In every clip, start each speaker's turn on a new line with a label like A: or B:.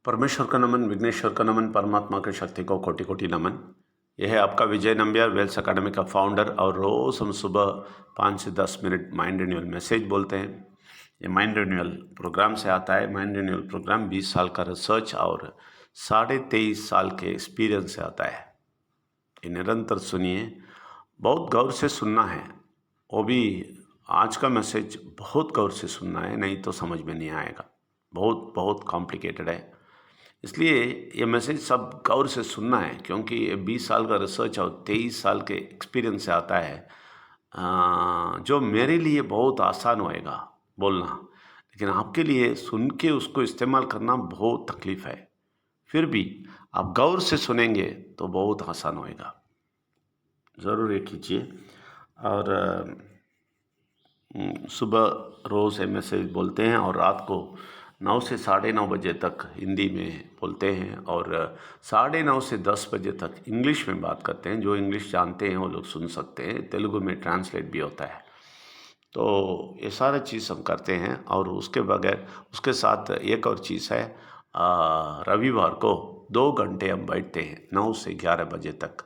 A: परमेश्वर का नमन, विघ्नेश्वर का नमन, परमात्मा की शक्ति को कोटि कोटि नमन। यह है आपका विजय नंबियार, वेल्स अकेडमी का फाउंडर। और रोज़ हम सुबह 5 से 10 मिनट माइंड रिन्यूअल मैसेज बोलते हैं। ये माइंड रिन्यूअल प्रोग्राम से आता है। माइंड रिन्यूअल प्रोग्राम 20 साल का रिसर्च और 23.5 साल के एक्सपीरियंस से आता है। ये निरंतर सुनिए, बहुत गौर से सुनना है। वो भी आज का मैसेज बहुत गौर से सुनना है, नहीं तो समझ में नहीं आएगा। बहुत बहुत कॉम्प्लिकेटेड है, इसलिए ये मैसेज सब गौर से सुनना है, क्योंकि ये 20 साल का रिसर्च और 23 साल के एक्सपीरियंस से आता है। जो मेरे लिए बहुत आसान होएगा बोलना, लेकिन आपके लिए सुन के उसको इस्तेमाल करना बहुत तकलीफ़ है। फिर भी आप गौर से सुनेंगे तो बहुत आसान होएगा। ज़रूर ये कीजिए। और सुबह रोज़ ये मैसेज बोलते हैं और रात को 9 से 9:30 बजे तक हिंदी में बोलते हैं और 9:30 से 10 बजे तक इंग्लिश में बात करते हैं। जो इंग्लिश जानते हैं वो लोग सुन सकते हैं, तेलुगु में ट्रांसलेट भी होता है। तो ये सारा चीज़ हम करते हैं। और उसके बगैर उसके साथ एक और चीज़ है, रविवार को 2 घंटे हम बैठते हैं 9 से 11 बजे तक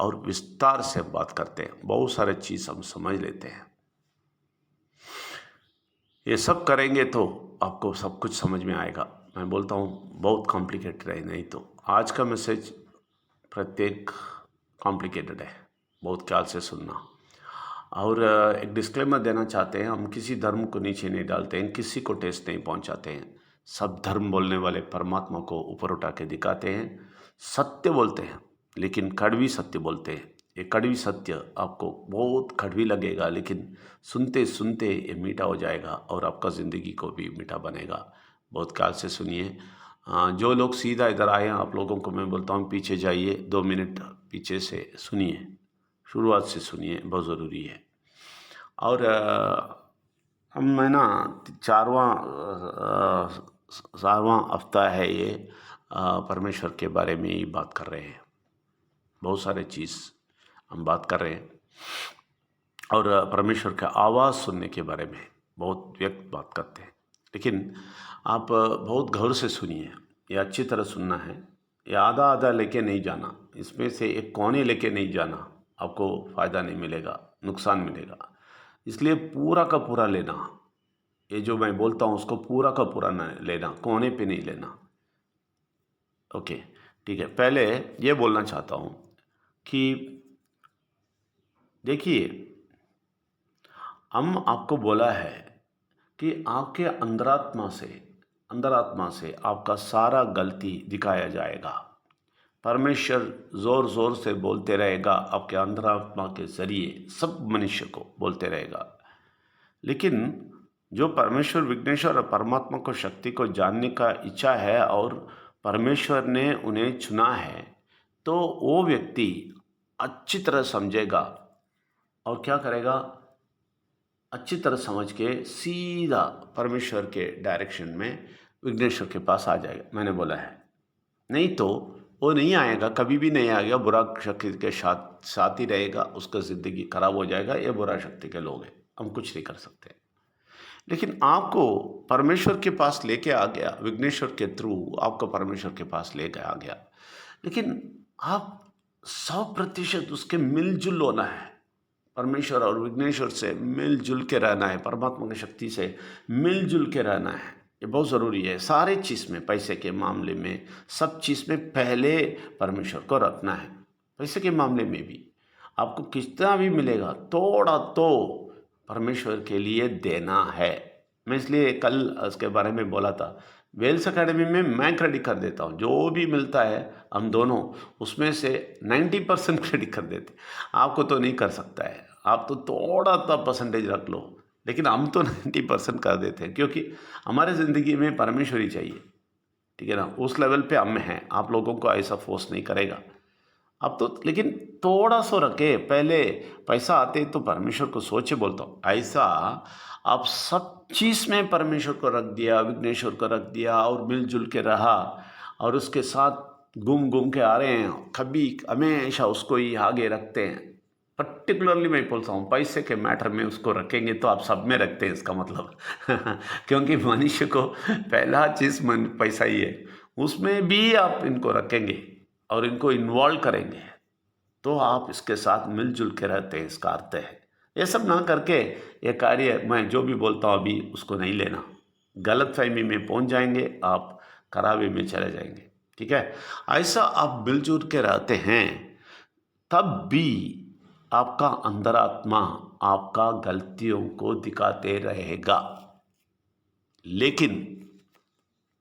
A: और विस्तार से बात करते हैं। बहुत सारे चीज़ हम समझ लेते हैं। ये सब करेंगे तो आपको सब कुछ समझ में आएगा। मैं बोलता हूँ बहुत कॉम्प्लिकेटेड है, नहीं तो आज का मैसेज प्रत्येक कॉम्प्लिकेटेड है, बहुत ख्याल से सुनना। और एक डिस्क्लेमर देना चाहते हैं, हम किसी धर्म को नीचे नहीं डालते हैं, किसी को ठेस नहीं पहुंचाते हैं। सब धर्म बोलने वाले परमात्मा को ऊपर उठा के दिखाते हैं। सत्य बोलते हैं, लेकिन कड़वी सत्य बोलते हैं। ये कड़वी सत्य आपको बहुत कड़वी लगेगा, लेकिन सुनते सुनते ये मीठा हो जाएगा और आपका ज़िंदगी को भी मीठा बनेगा। बहुत ख्याल से सुनिए। जो लोग सीधा इधर आए हैं, आप लोगों को मैं बोलता हूँ पीछे जाइए, 2 मिनट पीछे से सुनिए, शुरुआत से सुनिए, बहुत ज़रूरी है। और हम मैं ना 4वां हफ्ता है ये, परमेश्वर के बारे में ही बात कर रहे हैं। बहुत सारे चीज़ हम बात कर रहे हैं और परमेश्वर का आवाज़ सुनने के बारे में बहुत व्यक्त बात करते हैं। लेकिन आप बहुत गौर से सुनिए, ये अच्छी तरह सुनना है। ये आधा आधा लेके नहीं जाना, इसमें से एक कोने लेके नहीं जाना, आपको फ़ायदा नहीं मिलेगा, नुकसान मिलेगा। इसलिए पूरा का पूरा लेना। ये जो मैं बोलता हूँ उसको पूरा का पूरा न लेना, कोने पे नहीं लेना। ओके, ठीक है। पहले ये बोलना चाहता हूँ कि देखिए, हम आपको बोला है कि आपके अंतरात्मा से आपका सारा गलती दिखाया जाएगा। परमेश्वर ज़ोर ज़ोर से बोलते रहेगा, आपके अंतरात्मा के ज़रिए सब मनुष्य को बोलते रहेगा। लेकिन जो परमेश्वर, विघ्नेश्वर और परमात्मा को शक्ति को जानने का इच्छा है और परमेश्वर ने उन्हें चुना है, तो वो व्यक्ति अच्छी तरह समझेगा और क्या करेगा, अच्छी तरह समझ के सीधा परमेश्वर के डायरेक्शन में विघ्नेश्वर के पास आ जाएगा। मैंने बोला है, नहीं तो वो नहीं आएगा, कभी भी नहीं आएगा। बुरा शक्ति के साथ ही रहेगा, उसका ज़िंदगी खराब हो जाएगा। ये बुरा शक्ति के लोग हैं, हम कुछ नहीं कर सकते। लेकिन आपको परमेश्वर के पास लेके आ गया, विघ्नेश्वर के थ्रू आपको परमेश्वर के पास लेके आ गया। लेकिन आप 100% उसके मिलजुल होना है। परमेश्वर और विघ्नेश्वर से मिलजुल के रहना है, परमात्मा की शक्ति से मिलजुल के रहना है। ये बहुत ज़रूरी है। सारे चीज़ में, पैसे के मामले में, सब चीज़ में पहले परमेश्वर को रखना है। पैसे के मामले में भी आपको कितना भी मिलेगा, थोड़ा तो परमेश्वर के लिए देना है। मैं इसलिए कल उसके बारे में बोला था। वेल्स अकेडमी में मैं क्रेडिट कर देता हूँ, जो भी मिलता है हम दोनों उसमें से 90% क्रेडिट कर देते। आपको तो नहीं कर सकता है, आप तो थोड़ा सा परसेंटेज रख लो, लेकिन हम तो 90% कर देते हैं, क्योंकि हमारे ज़िंदगी में परमेश्वर ही चाहिए। ठीक है ना, उस लेवल पे हम हैं। आप लोगों को ऐसा फोर्स नहीं करेगा अब तो, लेकिन थोड़ा सा रखे। पहले पैसा आते तो परमेश्वर को सोचे, बोलता हूँ ऐसा आप सब चीज़ में परमेश्वर को रख दिया, विघ्नेश्वर को रख दिया और मिलजुल के रहा और उसके साथ घूम घूम के आ रहे हैं, कभी हमेशा उसको ही आगे रखते हैं। पर्टिकुलरली मैं बोलता हूँ, पैसे के मैटर में उसको रखेंगे तो आप सब में रखते हैं, इसका मतलब क्योंकि मनुष्य को पहला चीज़ पैसा ही है। उसमें भी आप इनको रखेंगे और इनको इन्वॉल्व करेंगे तो आप इसके साथ मिलजुल के रहते हैं, इसका अर्थ है। ये सब ना करके ये कार्य मैं जो भी बोलता हूँ अभी उसको नहीं लेना, गलतफहमी में पहुंच जाएंगे, आप खराबी में चले जाएंगे। ठीक है, ऐसा आप मिलजुल के रहते हैं तब भी आपका अंतरात्मा आपका गलतियों को दिखाते रहेगा। लेकिन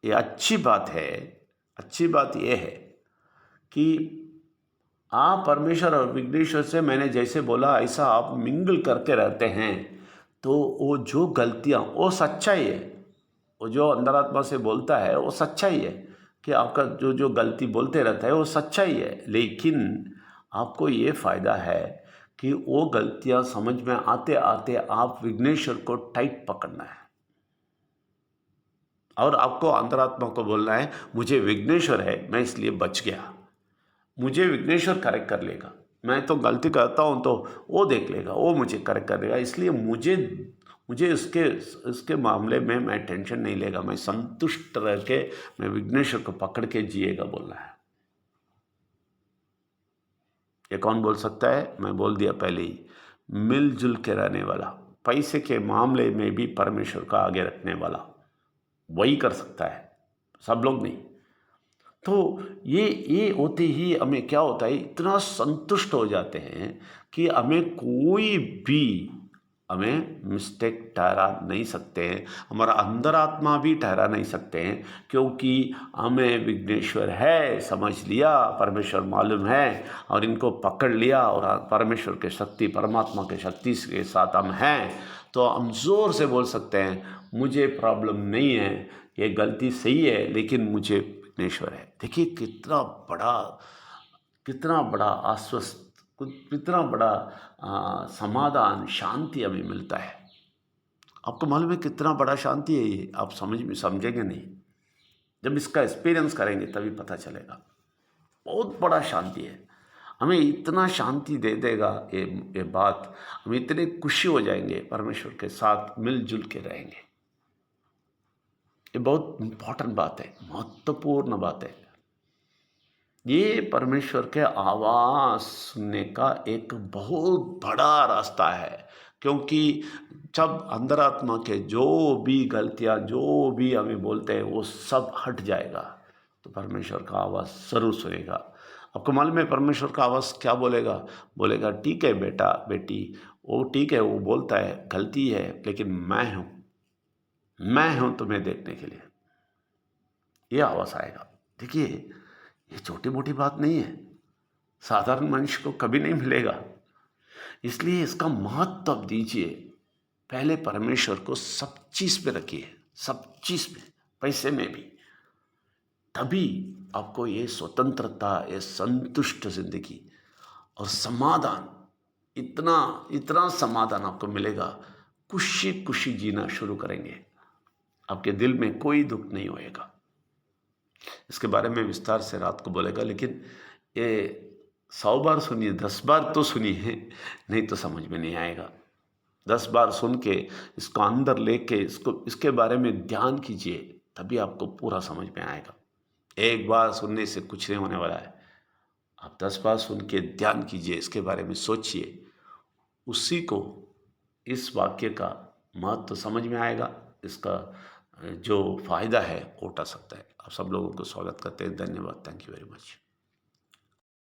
A: ये अच्छी बात यह है कि आप परमेश्वर और विघ्नेश्वर से, मैंने जैसे बोला ऐसा आप मिंगल करके रहते हैं तो वो जो गलतियाँ, वो सच्चाई है, वो जो अंतरात्मा से बोलता है वो सच्चाई है कि आपका जो जो गलती बोलते रहता है वो सच्चाई है। लेकिन आपको ये फ़ायदा है कि वो गलतियाँ समझ में आते आते आप विघ्नेश्वर को टाइट पकड़ना है और आपको अंतरात्मा को बोलना है मुझे विघ्नेश्वर है, मैं इसलिए बच गया, मुझे विघ्नेश्वर करेक्ट कर लेगा, मैं तो गलती करता हूँ तो वो देख लेगा, वो मुझे करेक्ट कर लेगा, इसलिए मुझे इसके मामले में मैं टेंशन नहीं लेगा, मैं संतुष्ट रह के मैं विघ्नेश्वर को पकड़ के जिएगा बोलना है। ये कौन बोल सकता है? मैं बोल दिया पहले ही, मिलजुल के रहने वाला, पैसे के मामले में भी परमेश्वर का आगे रखने वाला वही कर सकता है, सब लोग नहीं। तो ये होते ही हमें क्या होता है, इतना संतुष्ट हो जाते हैं कि हमें कोई भी हमें मिस्टेक ठहरा नहीं सकते हैं, हमारा अंतरात्मा भी ठहरा नहीं सकते हैं, क्योंकि हमें विघ्नेश्वर है समझ लिया, परमेश्वर मालूम है और इनको पकड़ लिया और परमेश्वर के शक्ति, परमात्मा के शक्ति के साथ हम हैं, तो हम जोर से बोल सकते हैं मुझे प्रॉब्लम नहीं है, ये गलती सही है लेकिन मुझे विघ्नेश्वर है। देखिए कितना बड़ा आश्वस्त, कितना बड़ा समाधान, शांति हमें मिलता है। आपको मालूम है कितना बड़ा शांति है ये, आप समझेंगे नहीं, जब इसका एक्सपीरियंस करेंगे तभी पता चलेगा। बहुत बड़ा शांति है, हमें इतना शांति दे देगा ये बात, हम इतने खुशी हो जाएंगे, परमेश्वर के साथ मिलजुल के रहेंगे। ये बहुत इम्पोर्टेंट बात है, महत्वपूर्ण बात है। ये परमेश्वर के आवाज़ सुनने का एक बहुत बड़ा रास्ता है, क्योंकि जब अंतरात्मा के जो भी गलतियाँ, जो भी हमें बोलते हैं वो सब हट जाएगा तो परमेश्वर का आवाज़ ज़रूर सुनेगा। आपको मालूम है परमेश्वर का आवाज़ क्या बोलेगा? बोलेगा ठीक है बेटा बेटी, वो ठीक है, वो बोलता है गलती है लेकिन मैं हूँ तुम्हें देखने के लिए, ये आवाज़ आएगा। देखिए ये छोटी मोटी बात नहीं है, साधारण मनुष्य को कभी नहीं मिलेगा, इसलिए इसका महत्व अब दीजिए। पहले परमेश्वर को सब चीज़ पे रखिए, सब चीज़ में, पैसे में भी, तभी आपको ये स्वतंत्रता, ये संतुष्ट जिंदगी और समाधान, इतना समाधान आपको मिलेगा, खुशी खुशी जीना शुरू करेंगे, आपके दिल में कोई दुख नहीं होएगा। इसके बारे में विस्तार से रात को बोलेगा, लेकिन ये 100 बार सुनिए, 10 बार तो सुनिए, नहीं तो समझ में नहीं आएगा। 10 बार सुन के इसको अंदर लेके इसके बारे में ध्यान कीजिए, तभी आपको पूरा समझ में आएगा। एक बार सुनने से कुछ नहीं होने वाला है, आप 10 बार सुन के ध्यान कीजिए, इसके बारे में सोचिए, उसी को इस वाक्य का महत्व समझ में आएगा, इसका जो फ़ायदा है वो उठा सकता है। आप सब लोगों को स्वागत करते हैं। धन्यवाद। Thank you very much.